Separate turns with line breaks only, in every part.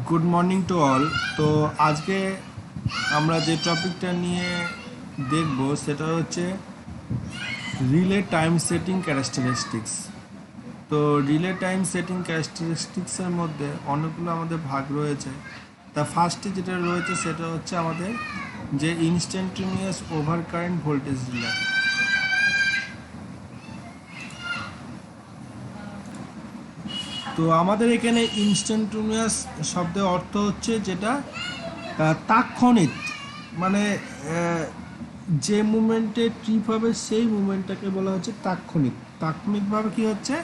Good morning to all. তো আজকে আমরা যে টপিকটা নিয়ে দেখব সেটা হচ্ছে রিলে টাইম সেটিং ক্যারেক্টারিস্টিক্স। তো রিলে টাইম সেটিং ক্যারেক্টারিস্টিক্সের মধ্যে অনেকগুলো আমাদের ভাগ রয়েছে। তা ফার্স্টে যেটা রয়েছে সেটা হচ্ছে আমাদের যে instantaneous over current voltage relay. তো আমাদের এখানে ইনস্ট্যান্টেনিয়াস শব্দের অর্থ হচ্ছে যেটা তাৎক্ষণিক, মানে যে মুভমেন্টে ট্রিপ হবে সেই মুভমেন্টটাকে বলা হচ্ছে তাৎক্ষণিক। তাৎক্ষণিকভাবে কি হচ্ছে,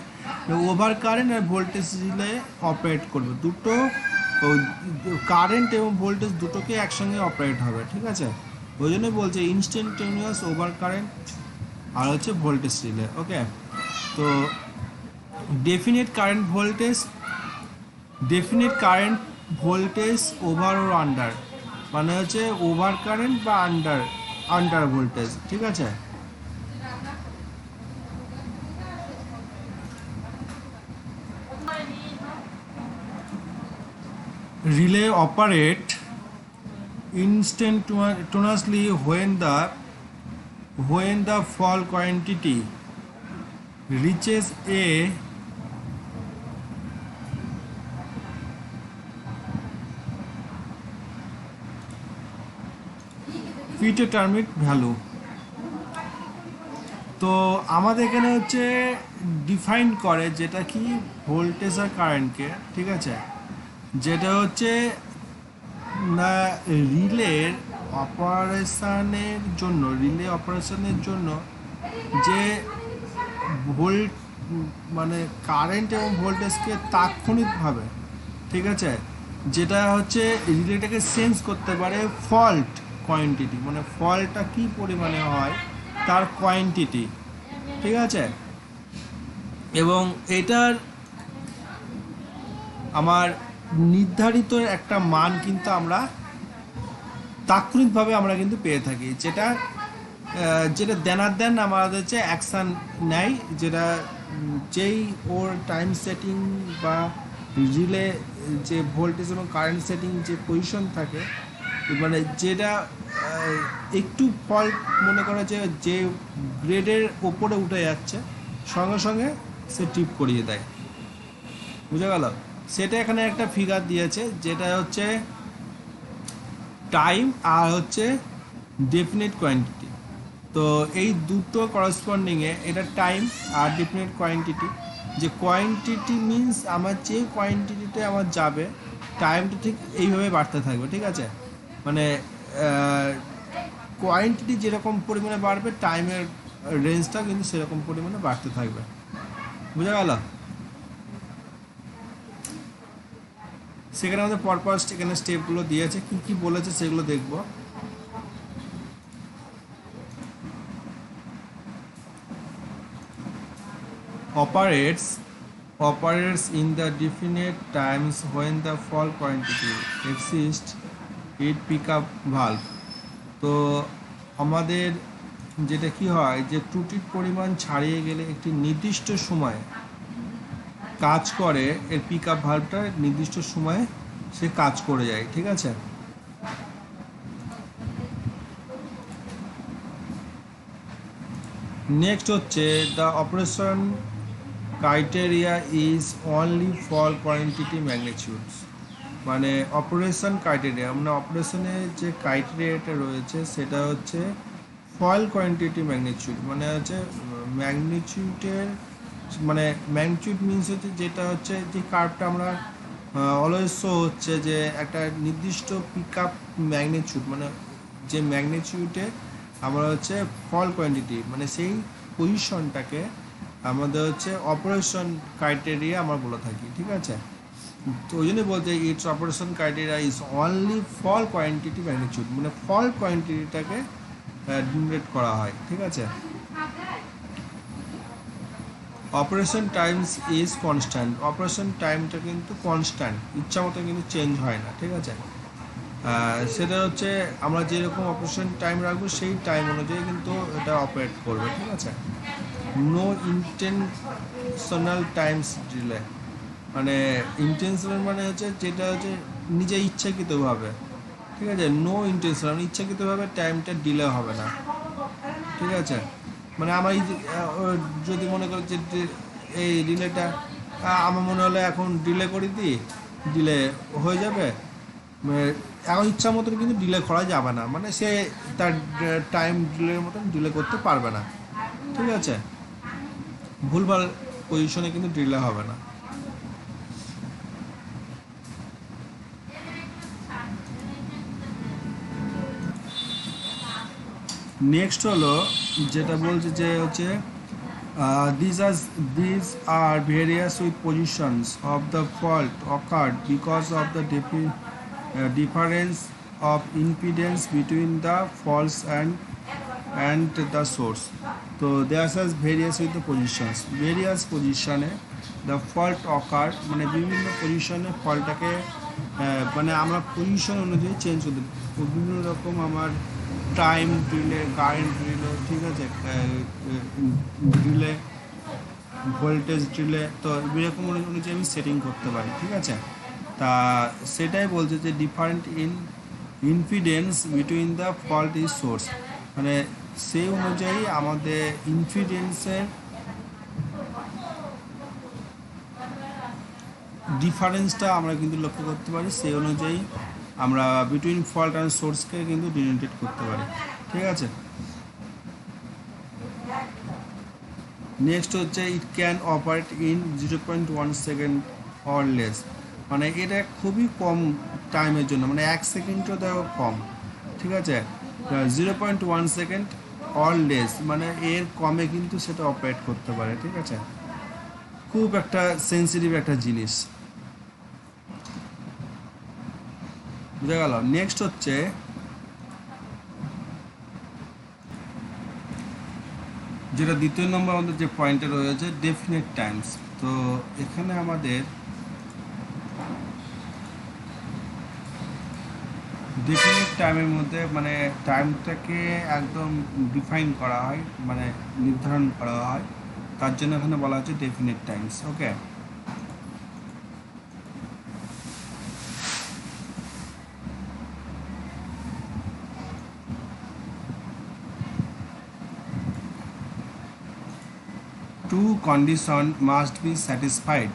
ওভার কারেন্ট আর ভোল্টেজ রিলে অপারেট করবে, দুটো কারেন্ট এবং ভোল্টেজ দুটোকে একসঙ্গে অপারেট হবে, ঠিক আছে। ওই জন্যই বলছে ইনস্ট্যান্টেনিয়াস ওভার কারেন্ট আর হচ্ছে ভোল্টেজ রিলে। ওকে, তো ডেফিনিট কারেন্ট ভোল্টেজ ওভার ও আন্ডার, মানে হচ্ছে ওভার কারেন্ট বা আন্ডার ভোল্টেজ, ঠিক আছে। Relay operate instantaneously when the fall quantity reaches a predetermined value। তো আমাদের এখানে হচ্ছে ডিফাইন করে যেটা কি ভোল্টেজ আর কারেন্টকে, ঠিক আছে। যেটা হচ্ছে না রিলে অপারেশনের জন্য যে ভোল্ট, মানে কারেন্ট এবং ভোল্টেজকে তাৎক্ষণিকভাবে, ঠিক আছে, যেটা হচ্ছে রিলেটাকে সেন্স করতে পারে ফল্ট কোয়ান্টিটি, মানে ফল্টটা কী পরিমাণে হয় তার কোয়ান্টিটি, ঠিক আছে। এবং এটার আমার নির্ধারিত একটা মান কিন্তু আমরা তাৎক্ষণিকভাবে আমরা কিন্তু পেয়ে থাকি, যেটা দেনার দেন আমাদের হচ্ছে অ্যাকশান নেয়, যেটা যেই ওর টাইম সেটিং বা রিলে যে ভোল্টেজ এবং কারেন্ট সেটিং যে পজিশন থাকে, মানে যেটা একটু ফল্ট মনে করা যে গ্রেডের ওপরে উঠে যাচ্ছে, সঙ্গে সঙ্গে সে টিপ করিয়ে দেয়, বুঝা গেল। সেটা এখানে একটা ফিগার দিয়েছে, যেটা হচ্ছে টাইম আর হচ্ছে ডেফিনিট কোয়ান্টিটি। তো এই দুটো করসপন্ডিংয়ে এটা টাইম আর ডেফিনিট কোয়ান্টিটি। যে কোয়ান্টিটি মিনস আমার যে কোয়ান্টিটিতে আমার যাবে, টাইমটা ঠিক এইভাবে বাড়তে থাকবে, ঠিক আছে। মানে কোয়ান্টিটি যেরকম পরিমাণে বাড়বে, টাইমের রেঞ্জটা কিন্তু সেরকম পরিমাণে বাড়তে থাকবে, বুঝা গেল। সেখানে আমাদের পরপর এখানে স্টেপগুলো দিয়েছে, কি কি বলেছে সেগুলো দেখব। operates in the definite times when the fall quantity exists it pick up valve। তো আমাদের যেটা কি হয়, যে ত্রুটির পরিমাণ ছাড়িয়ে গেলে একটি নির্দিষ্ট সময় কাজ করে, এর পিক আপ ভাল্বটা নির্দিষ্ট সময়ে সে কাজ করে যায়, ঠিক আছে। নেক্সট হচ্ছে the operation criteria is only fault quantity magnitudes, মানে অপারেশন ক্রাইটেরিয়া, মানে অপারেশনের যে ক্রাইটেরিয়াটা রয়েছে সেটা হচ্ছে ফল কোয়ান্টিটি ম্যাগনিটিউড, মানে হচ্ছে ম্যাগনিটিউডের, মানে ম্যাগনিটিউড মিনস হচ্ছে যেটা হচ্ছে যে কার্ভটা আমরা অলওয়েজ শো হচ্ছে যে একটা নির্দিষ্ট পিক আপ ম্যাগনিটিউড, মানে যে ম্যাগনিটিউডে আমরা হচ্ছে ফল কোয়ান্টিটি, মানে সেই পজিশনটাকে আমাদের হচ্ছে অপারেশন ক্রাইটেরিয়া আমরা বলে থাকি, ঠিক আছে। তো ওই জন্যই বলতে it's operation criteria is only fault quantity magnitude, মানে ফল কোয়ান্টিটিটাকে ডিনোমিনেট করা হয়, ঠিক আছে। Operation times is constant, operation টাইমটা কিন্তু কনস্ট্যান্ট, ইচ্ছা মতো কিন্তু চেঞ্জ হয় না, ঠিক আছে। সেটা হচ্ছে আমরা যেরকম অপারেশন টাইম রাখবো সেই টাইম অনুযায়ী কিন্তু এটা অপারেট করবে, ঠিক আছে। নো ইন্টেনশনাল টাইমস ডিলে, মানে ইন্টেনশনাল মানে হচ্ছে যেটা হচ্ছে নিজে ইচ্ছাকৃতভাবে, ঠিক আছে। নো ইন্টেনশনাল ইচ্ছাকৃতভাবে টাইমটা ডিলে হবে না, ঠিক আছে। মানে আমার যদি মনে করি যে এই ডিলেটা আমার মনে হলো এখন ডিলে করে দিই, ডিলে হয়ে যাবে, মানে এখন ইচ্ছা মতন কিন্তু ডিলে করা যাবে না, মানে সে তার টাইম ডিলের মতন ডিলে করতে পারবে না, ঠিক আছে। ভুলভাল পজিশনে কিন্তু ডিলে হবে না। নেক্সট হলো যেটা বলছে যে হচ্ছে these are various with positions of the fault occurred because of the difference of impedance between the faults and the source. So there are various with the positions, various position the fault occur মানে বিভিন্ন পজিশনে ফল্টটাকে মানে আমরা position অনুযায়ী change করতে বিভিন্ন রকম আমার টাইম ডিলে, কারেন্ট ডিলে, ঠিক আছে, ডিলে, ভোল্টেজ ডিলে, তো এরকম অনুযায়ী আমি সেটিং করতে পারি, ঠিক আছে। তা সেটাই বলছে যে different impedance between the fault is source, মানে সেই অনুযায়ী আমাদের ইনফিডেন্সের ডিফারেন্সটা আমরা কিন্তু লক্ষ্য করতে পারি, সেই অনুযায়ী আমরা বিটুইন ফল্ট অ্যান্ড সোর্সকে কিন্তু ডিনোটেট করতে পারি, ঠিক আছে। নেক্সট হচ্ছে it can operate in 0.1 second or less, মানে এটা খুবই কম টাইমের জন্য, মানে 1 সেকেন্ডও দেখো কম, ঠিক আছে। 0.1 সেকেন্ড অর লেস মানে এর কমে কিন্তু সেটা অপারেট করতে পারে, ঠিক আছে। খুব একটা সেন্সিটিভ একটা জিনিস, বুঝা গেল। নেক্সট হচ্ছে যেটা দ্বিতীয় নম্বর আমাদের যে পয়েন্টে রয়েছে ডেফিনেট টাইমস। তো এখানে আমাদের ডেফিনেট টাইমের মধ্যে মানে টাইমটাকে একদম ডিফাইন করা হয়, মানে নির্ধারণ করা হয়, তার জন্য এখানে বলা হচ্ছে definite times. Okay, two condition must be satisfied,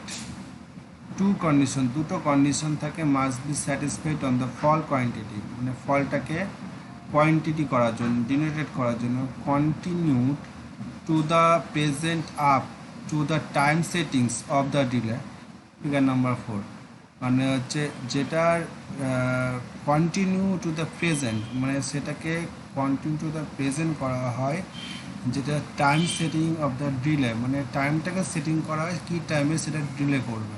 two condition দুটো কন্ডিশন থাকে, must be satisfied on the fault quantity, মানে ফলটাকে কোয়ান্টিটি করার জন্য, ডিনোটেট করার জন্য, continued to the present up to the time settings of the delay, figure number 4, মানে হচ্ছে যেটার কন্টিনিউ টু দ্য প্রেজেন্ট, মানে সেটাকে কন্টিনিউ টু দ্য প্রেজেন্ট করা হয়, যেটা time setting of the delay, মানে টাইমটাকে সেটিং করা হয় কী টাইমে সেটা ডিলে করবে।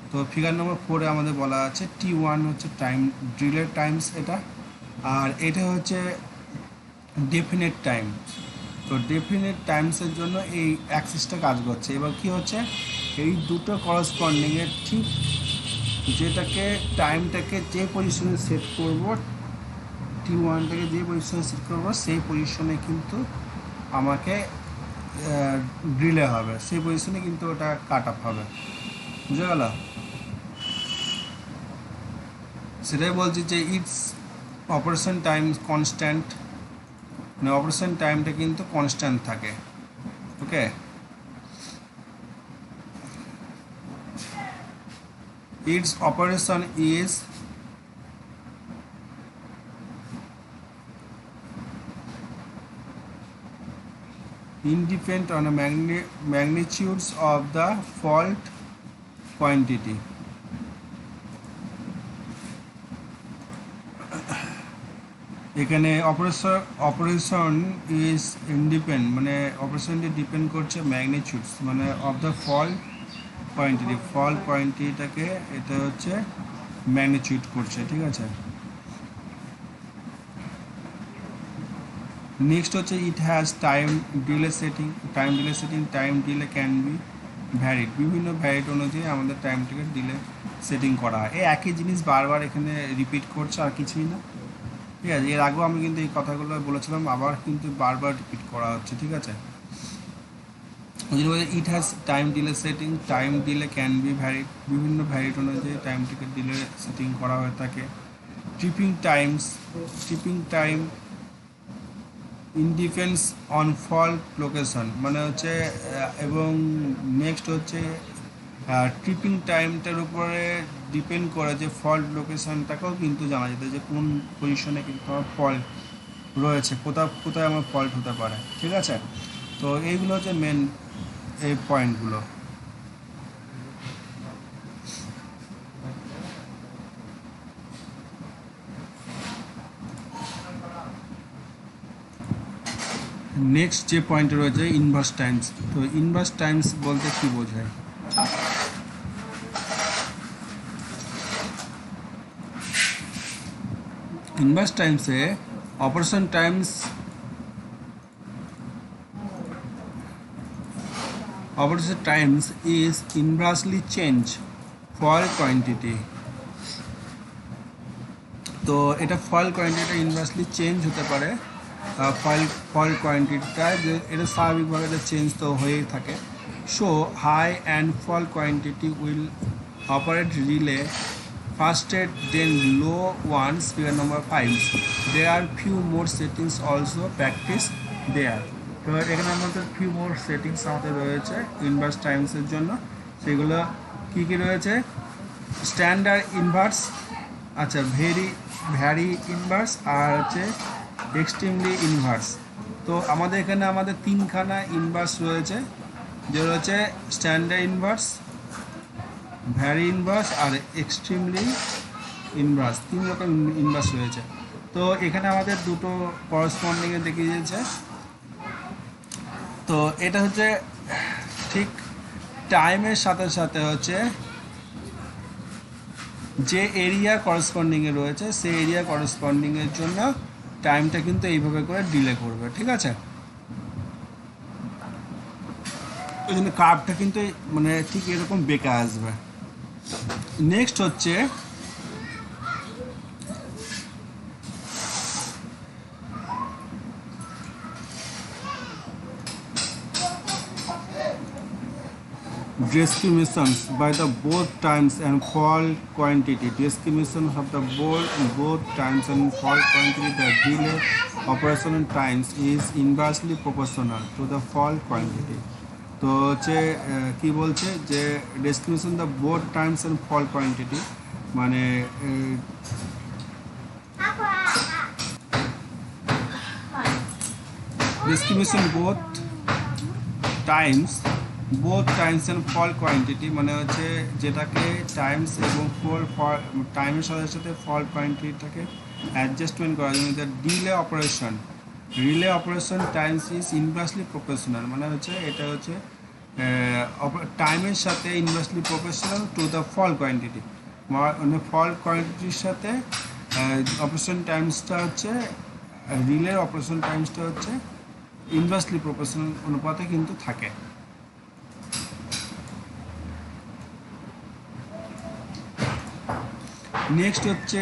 তো ফিগার নম্বর 4-এ আমাদের বলা আছে T1 হচ্ছে টাইম ডিলে টাইমস এটা, আর এটা হচ্ছে ডেফিনেট টাইম। তো ডেফিনেট টাইমসের জন্য এই অ্যাক্সিসটা কাজ করছে। এবার কি হচ্ছে, এই দুটো করসপন্ডিংয়ের ঠিক যেটাকে টাইমটাকে যে পজিশনে সেট করব, T1টাকে যে পজিশনে সেট করব সেই পজিশনে কিন্তু আমাকে ডিলে হবে, সেই পজিশনে কিন্তু ওটা কাট আপ হবে, বুঝে গেল। সেটাই বলছি যে ইটস অপারেশন টাইম কনস্ট্যান্ট, মানে অপারেশন টাইমটা কিন্তু কনস্ট্যান্ট থাকে। Okay, it's operation is independent on the magnitudes of the fault quantity. এখানে অপারেশন ইজ ইন্ডিপেন্ড, মানে অপারেশনটি ডিপেন্ড করছে ম্যাগনিটিউডস মানে of the fault quantity, fault কোয়ান্টিটিটাকে এটা হচ্ছে ম্যাগনিটিউড করছে, ঠিক আছে। নেক্সট হচ্ছে it has time delay setting, time delay can be varied, বিভিন্ন ভ্যারিড অনুযায়ী আমাদের টাইমটাকে ডিলে সেটিং করা হয়। এই একই জিনিস বারবার এখানে রিপিট করছে, আর কিছুই না, ঠিক আছে। এর আগেও আমি কিন্তু এই কথাগুলো বলেছিলাম, আবার কিন্তু বারবার রিপিট করা হচ্ছে, ঠিক আছে। It has time delay setting, time delay can be varied, বিভিন্ন ভ্যারিড অনুযায়ী টাইমটিকে ডিলে সেটিং করা হয়ে থাকে। Tripping times, tripping time independs on fault location, মানে হচ্ছে এবং নেক্সট হচ্ছে ট্রিপিং টাইমটার উপরে ডিপেন্ড করে যে ফল্ট লোকেশনটাকেও কিন্তু জানা যেত যে কোন পজিশনে কিন্তু আমার ফল্ট রয়েছে, কোথাও কোথায় আমার ফল্ট হতে পারে। ঠিক আছে, তো এইগুলো হচ্ছে মেন এই পয়েন্টগুলো। নেক্সট যে পয়েন্ট রয়েছে ইনভার্স টাইমস। তো ইনভার্স টাইমস বলতে কি বোঝায়? ইনভার্স টাইমসে operation times is inversely change fault quantity. তো এটা ফল কোয়ান্টিটি ইনভার্সলি চেঞ্জ হতে পারে, ফল কোয়ান্টিটিটা যে এটা স্বাভাবিকভাবে এটা চেঞ্জ তো হয়েই থাকে। So high and fault quantity will operate relay faster than low ones, figure number 5. There are few more settings also practice there. তো এখানে আমাদের ফিউ মোর সেটিংস আমাদের রয়েছে ইনভার্স টাইমসের জন্য। সেগুলো কী কী রয়েছে? স্ট্যান্ডার্ড ইনভার্স, আচ্ছা ভ্যারি ইনভার্স, আর হচ্ছে এক্সট্রিমলি ইনভার্স। তো আমাদের এখানে আমাদের তিনখানা ইনভার্স রয়েছে, যে রয়েছে স্ট্যান্ডার্ড ইনভার্স, ভ্যারি ইনভার্স আর এক্সট্রিমলি ইনভার্স। তিন রকম ইনভার্স রয়েছে। তো এখানে আমাদের দুটো করসপন্ডিংয়ে দেখিয়ে দিয়েছে। তো এটা হচ্ছে ঠিক টাইমের সাথে সাথে হচ্ছে যে এরিয়া করসপন্ডিংয়ে রয়েছে সেই এরিয়া করসপন্ডিংয়ের জন্য টাইমটা কিন্তু এইভাবে করে ডিলে করবে। ঠিক আছে, ওই জন্য কার্ভটা কিন্তু মানে ঠিক এরকম বেঁকে আসবে। নেক্সট হচ্ছে discriminations by the both times and fall quantity. Discrimination of the both times and fall quantity, the delay operation times is inversely proportional to the fall quantity. তো হচ্ছে কি বলছে যে discrimination the both times and fault quantity, মানে discrimination both times and fault quantity, মানে হচ্ছে যেটাকে Times এবং টাইমের সাথে সাথে ফল কোয়ান্টিটিটাকে অ্যাডজাস্টমেন্ট করার জন্য relay operation times is inversely proportional, মানে হচ্ছে এটা হচ্ছে টাইমের সাথে inversely proportional to the fault quantity, মানে ফল কোয়ান্টিটির সাথে অপারেশন টাইমসটা হচ্ছে রিলের অপারেশন টাইমসটা হচ্ছে ইনভার্সলি প্রপোর্শনাল অনুপাতে কিন্তু থাকে। নেক্সট হচ্ছে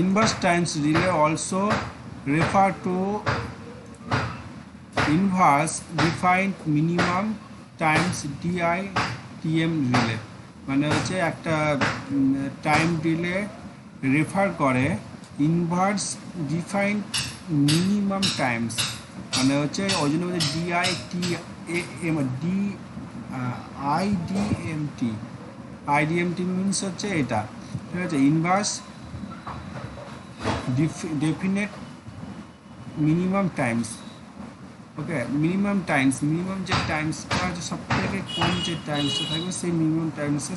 inverse Times relay also refer to inverse defined minimum Times DITM relay, মানে হচ্ছে একটা টাইম রিলে রেফার করে ইনভার্স ডিফাইন্ড মিনিমাম টাইমস, মানে হচ্ছে ওই জন্য IDMT মিনস হচ্ছে এটা। ঠিক আছে, ইনভার্স ডেফিনেট মিনিমাম টাইমস। ওকে, মিনিমাম যে টাইমসটা হচ্ছে সব থেকে কম যে টাইমসটা থাকবে সেই মিনিমাম টাইমসে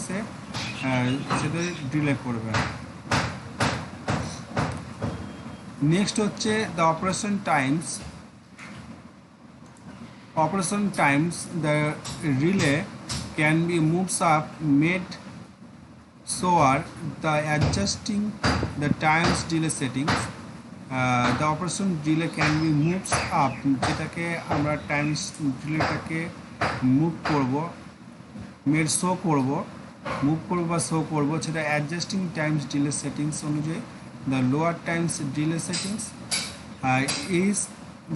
সেটা ডিলে করবে। নেক্সট হচ্ছে the operation times the relay can be moves up made swear the adjusting the times delay settings. The operation delay can be moves up, যেটাকে আমরা টাইমস ডিলেটাকে মুভ করবো, মুভ করবো বা শো করবো, সেটা অ্যাডজাস্টিং টাইমস ডিলে সেটিংস অনুযায়ী। The lower times delay settings is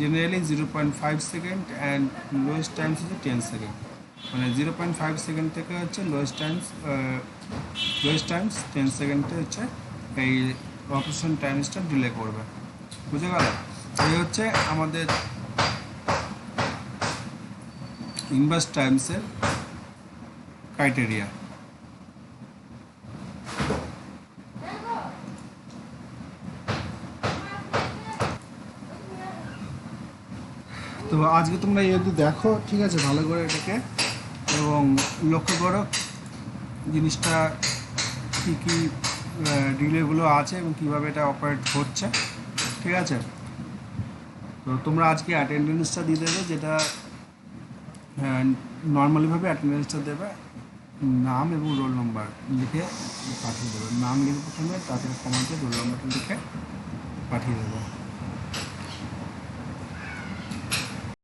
generally 0.5 second and lowest times হচ্ছে 10 সেকেন্ড, মানে 0.5 সেকেন্ড থেকে হচ্ছে লোয়েস্ট টাইমস 10 সেকেন্ডে হচ্ছে এই অপারেশন টাইমসটা ডিলে করবে। বুঝে গেল? এই হচ্ছে আমাদের ইনভার্স টাইমসের ক্রাইটেরিয়া। তো আজকে তোমরা যদি দেখো, ঠিক আছে, ভালো করে এটাকে এবং লক্ষ্য করো জিনিসটা কী কী ডিলেগুলো আছে এবং কীভাবে এটা অপারেট হচ্ছে, ঠিক আছে। তো তোমরা আজকে অ্যাটেন্ডেন্সটা দিয়ে দেবে, যেটা নর্মালিভাবে অ্যাটেন্ডেন্সটা দেবে, নাম এবং রোল নম্বর লিখে পাঠিয়ে দেবে। নাম লিখে প্রথমে, তারপরে কমাতে রোল নম্বরটা লিখে পাঠিয়ে দেবে।